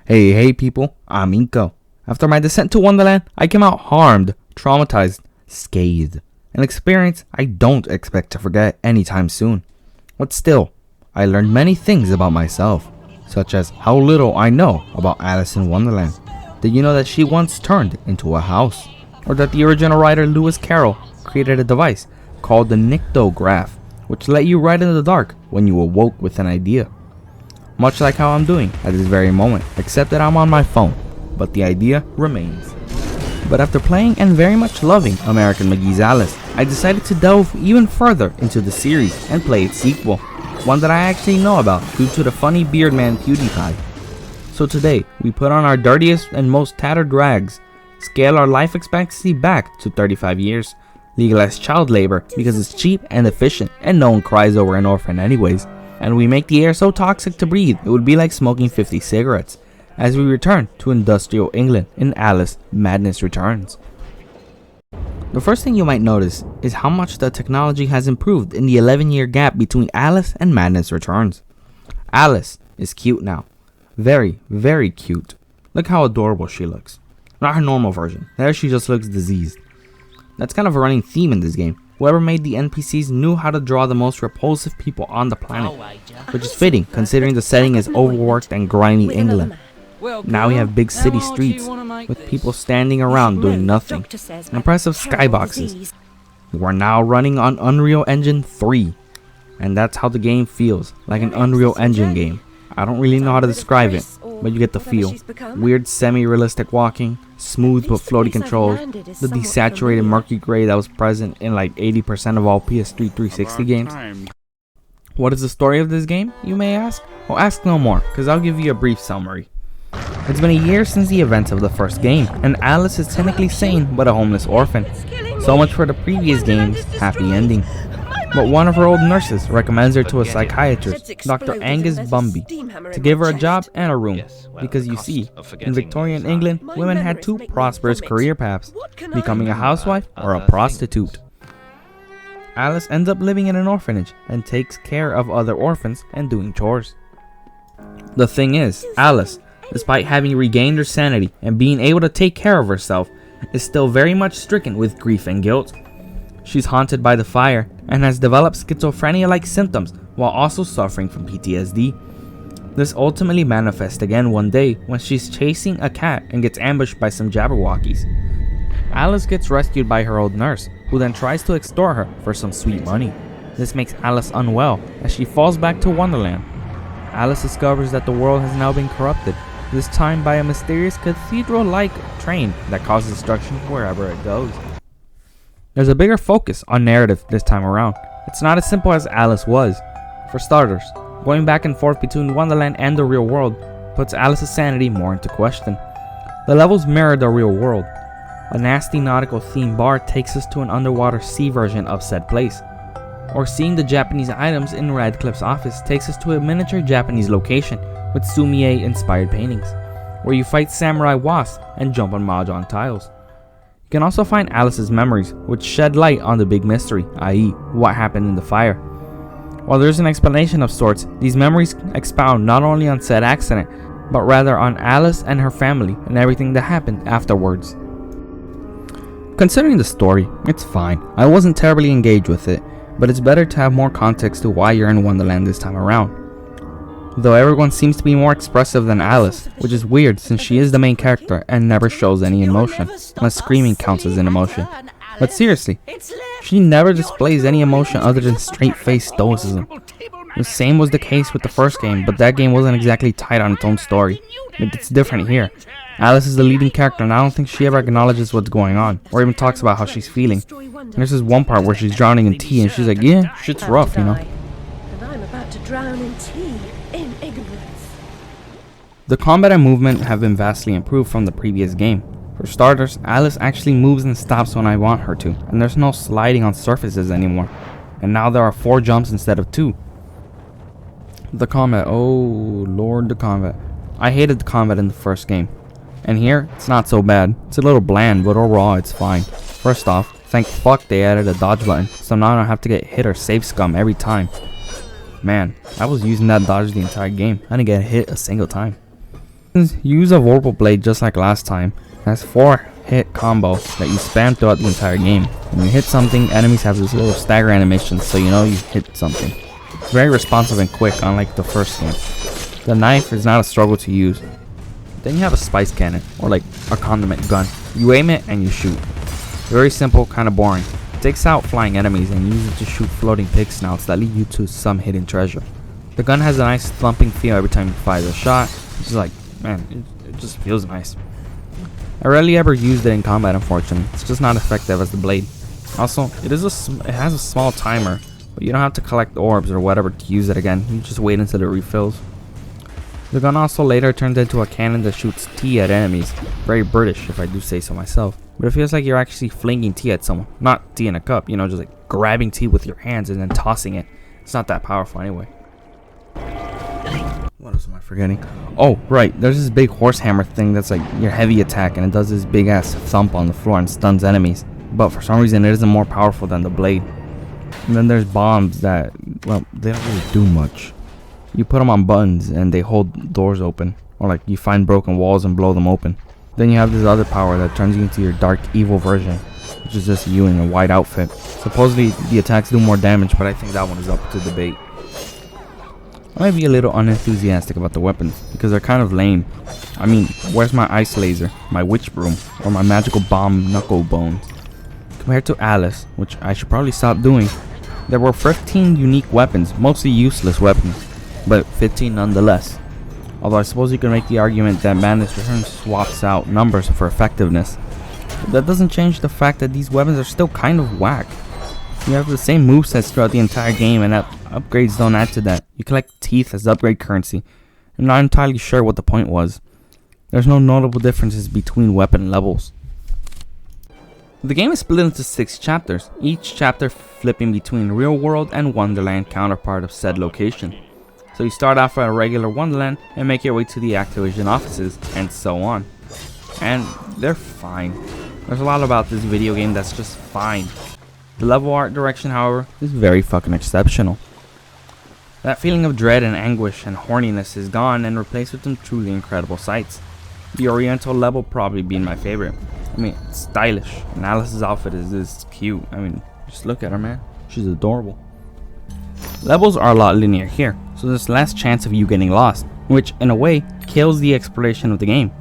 Hey people, I'm Inko. After my descent to Wonderland, I came out harmed, traumatized, scathed, an experience I don't expect to forget anytime soon. But still, I learned many things about myself, such as how little I know about Alice in Wonderland. Did you know that she once turned into a house? Or that the original writer Lewis Carroll created a device called the nyctograph, which let you write in the dark when you awoke with an idea? Much like how I'm doing at this very moment, except that I'm on my phone, but the idea remains. But after playing and very much loving American McGee's Alice, I decided to delve even further into the series and play its sequel, one that I actually know about due to the funny beard man PewDiePie. So today, we put on our dirtiest and most tattered rags, scale our life expectancy back to 35 years, legalize child labor because it's cheap and efficient and no one cries over an orphan anyways, and we make the air so toxic to breathe it would be like smoking 50 cigarettes, as we return to industrial England in Alice Madness Returns. The first thing you might notice is how much the technology has improved in the 11-year gap between Alice and Madness Returns. Alice is cute now. Very, very cute. Look how adorable she looks. Not her normal version. There she just looks diseased. That's kind of a running theme in this game. Whoever made the NPCs knew how to draw the most repulsive people on the planet, which is fitting considering the setting is overworked and grimy England. Now we have big city streets with people standing around doing nothing, and impressive skyboxes. We're now running on Unreal Engine 3, and that's how the game feels, like an Unreal Engine game. I don't really know how to describe it, but you get the feel. Weird semi-realistic walking, smooth but floaty controls, the desaturated murky gray that was present in like 80% of all PS3 360 games. What is the story of this game, you may ask? Well, ask no more, because I'll give you a brief summary. It's been a year since the events of the first game, and Alice is technically sane but a homeless orphan. So much for the previous game's happy ending. But one of her old nurses recommends her to a psychiatrist, Dr. Angus Bumby, to give her a job and a room. Because you see, in Victorian England, women had two prosperous career paths, becoming a housewife or a prostitute. Alice ends up living in an orphanage and takes care of other orphans and doing chores. The thing is, Alice, despite having regained her sanity and being able to take care of herself, is still very much stricken with grief and guilt. She's haunted by the fire and has developed schizophrenia-like symptoms while also suffering from PTSD. This ultimately manifests again one day when she's chasing a cat and gets ambushed by some Jabberwockies. Alice gets rescued by her old nurse, who then tries to extort her for some sweet money. This makes Alice unwell as she falls back to Wonderland. Alice discovers that the world has now been corrupted, this time by a mysterious cathedral-like train that causes destruction wherever it goes. There's a bigger focus on narrative this time around. It's not as simple as Alice was. For starters, going back and forth between Wonderland and the real world puts Alice's sanity more into question. The levels mirror the real world. A nasty nautical themed bar takes us to an underwater sea version of said place. Or seeing the Japanese items in Radcliffe's office takes us to a miniature Japanese location with Sumie-inspired paintings, where you fight samurai wasps and jump on mahjong tiles. You can also find Alice's memories, which shed light on the big mystery, i.e. what happened in the fire. While there's an explanation of sorts, these memories expound not only on said accident, but rather on Alice and her family and everything that happened afterwards. Considering the story, it's fine. I wasn't terribly engaged with it, but it's better to have more context to why you're in Wonderland this time around. Though everyone seems to be more expressive than Alice, which is weird since she is the main character and never shows any emotion, unless screaming counts as an emotion. But seriously, she never displays any emotion other than straight-faced stoicism. The same was the case with the first game, but that game wasn't exactly tight on its own story. It's different here. Alice is the leading character and I don't think she ever acknowledges what's going on, or even talks about how she's feeling. And there's this one part where she's drowning in tea and she's like, yeah, shit's rough, you know. And I'm about to drown in tea. In ignorance. The combat and movement have been vastly improved from the previous game. For starters, Alice actually moves and stops when I want her to, and there's no sliding on surfaces anymore. And now there are 4 jumps instead of 2. The combat, oh lord, the combat. I hated the combat in the first game. And here, it's not so bad. It's a little bland, but overall it's fine. First off, thank fuck they added a dodge button, so now I don't have to get hit or save scum every time. Man, I was using that dodge the entire game. I didn't get hit a single time. Use a vorpal blade just like last time. It has 4-hit combo that you spam throughout the entire game. When you hit something, enemies have this little stagger animation so you know you hit something. It's very responsive and quick, unlike the first game. The knife is not a struggle to use. Then you have a spice cannon, or like a condiment gun. You aim it and you shoot. Very simple, kind of boring. It takes out flying enemies and uses it to shoot floating pig snouts that lead you to some hidden treasure. The gun has a nice thumping feel every time you fire a shot. It's just like, man, it just feels nice. I rarely ever used it in combat, unfortunately. It's just not effective as the blade. Also, it has a small timer, but you don't have to collect orbs or whatever to use it again. You just wait until it refills. The gun also later turns into a cannon that shoots tea at enemies. Very British, if I do say so myself. But it feels like you're actually flinging tea at someone. Not tea in a cup, you know, just like grabbing tea with your hands and then tossing it. It's not that powerful anyway. What else am I forgetting? Oh, right. There's this big horse hammer thing that's like your heavy attack, and it does this big ass thump on the floor and stuns enemies. But for some reason, it isn't more powerful than the blade. And then there's bombs that, well, they don't really do much. You put them on buttons and they hold doors open. Or like you find broken walls and blow them open. Then you have this other power that turns you into your dark evil version, which is just you in a white outfit. Supposedly the attacks do more damage, but I think that one is up to debate. I might be a little unenthusiastic about the weapons, because they're kind of lame. I mean, where's my ice laser, my witch broom, or my magical bomb knuckle bones? Compared to Alice, which I should probably stop doing, there were 15 unique weapons, mostly useless weapons, but 15 nonetheless. Although I suppose you can make the argument that Madness Returns swaps out numbers for effectiveness. But that doesn't change the fact that these weapons are still kind of whack. You have the same movesets throughout the entire game, and upgrades don't add to that. You collect teeth as upgrade currency. I'm not entirely sure what the point was. There's no notable differences between weapon levels. The game is split into 6 chapters, each chapter flipping between real world and Wonderland counterpart of said location. So you start off at a regular Wonderland and make your way to the Activision offices, and so on. And they're fine. There's a lot about this video game that's just fine. The level art direction, however, is very fucking exceptional. That feeling of dread and anguish and horniness is gone and replaced with some truly incredible sights. The Oriental Level probably being my favorite. I mean, it's stylish, and Alice's outfit is this cute. I mean, just look at her, man. She's adorable. Levels are a lot linear here, so there's less chance of you getting lost, which in a way kills the exploration of the game.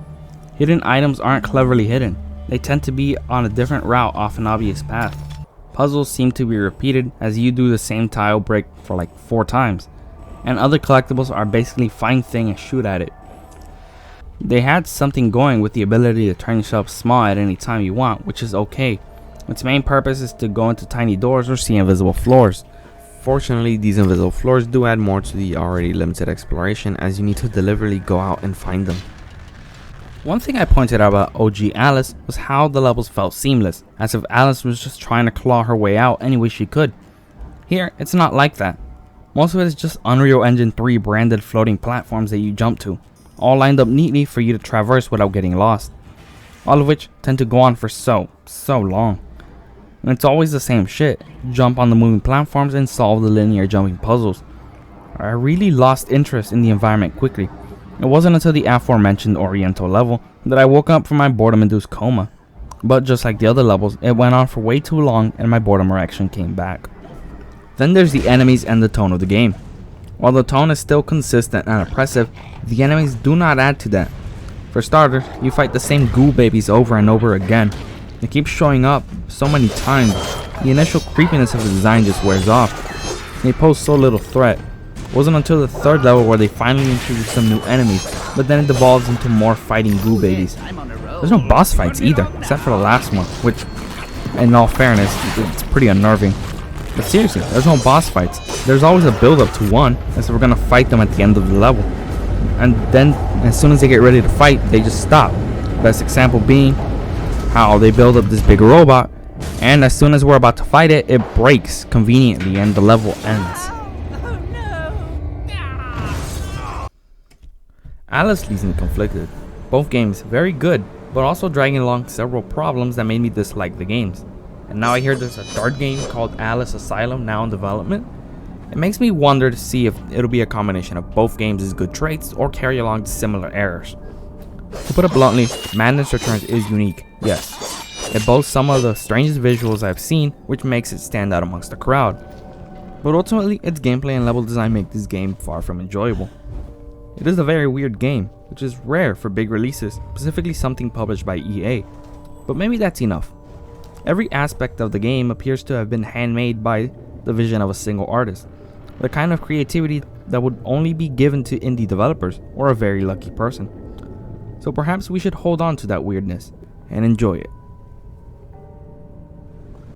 Hidden items aren't cleverly hidden. They tend to be on a different route off an obvious path. Puzzles seem to be repeated as you do the same tile break for like 4 times, and other collectibles are basically find thing and shoot at it. They had something going with the ability to turn yourself small at any time you want, which is okay. Its main purpose is to go into tiny doors or see invisible floors. Fortunately, these invisible floors do add more to the already limited exploration, as you need to deliberately go out and find them. One thing I pointed out about OG Alice was how the levels felt seamless, as if Alice was just trying to claw her way out any way she could. Here, it's not like that. Most of it is just Unreal Engine 3 branded floating platforms that you jump to, all lined up neatly for you to traverse without getting lost. All of which tend to go on for so long. And it's always the same shit. Jump on the moving platforms and solve the linear jumping puzzles. I really lost interest in the environment quickly. It wasn't until the aforementioned Oriental Level that I woke up from my boredom-induced coma. But just like the other levels, it went on for way too long and my boredom reaction came back. Then there's the enemies and the tone of the game. While the tone is still consistent and oppressive, the enemies do not add to that. For starters, you fight the same goo babies over and over again. They keep showing up so many times, the initial creepiness of the design just wears off. They pose so little threat. It wasn't until the 3rd level where they finally introduced some new enemies, but then it devolves into more fighting goo babies. There's no boss fights either, except for the last one, which, in all fairness, it's pretty unnerving. But seriously, there's no boss fights. There's always a build up to one, as we're gonna fight them at the end of the level. And then, as soon as they get ready to fight, they just stop. Best example being how they build up this big robot, and as soon as we're about to fight it, it breaks conveniently and the level ends. Oh no! Alice leaves me conflicted. Both games very good, but also dragging along several problems that made me dislike the games. And now I hear there's a third game called Alice Asylum now in development. It makes me wonder to see if it'll be a combination of both games' good traits or carry along similar errors. To put it bluntly, Madness Returns is unique, yes. It boasts some of the strangest visuals I've seen, which makes it stand out amongst the crowd. But ultimately, its gameplay and level design make this game far from enjoyable. It is a very weird game, which is rare for big releases, specifically something published by EA. But maybe that's enough. Every aspect of the game appears to have been handmade by the vision of a single artist, the kind of creativity that would only be given to indie developers or a very lucky person. So perhaps we should hold on to that weirdness and enjoy it.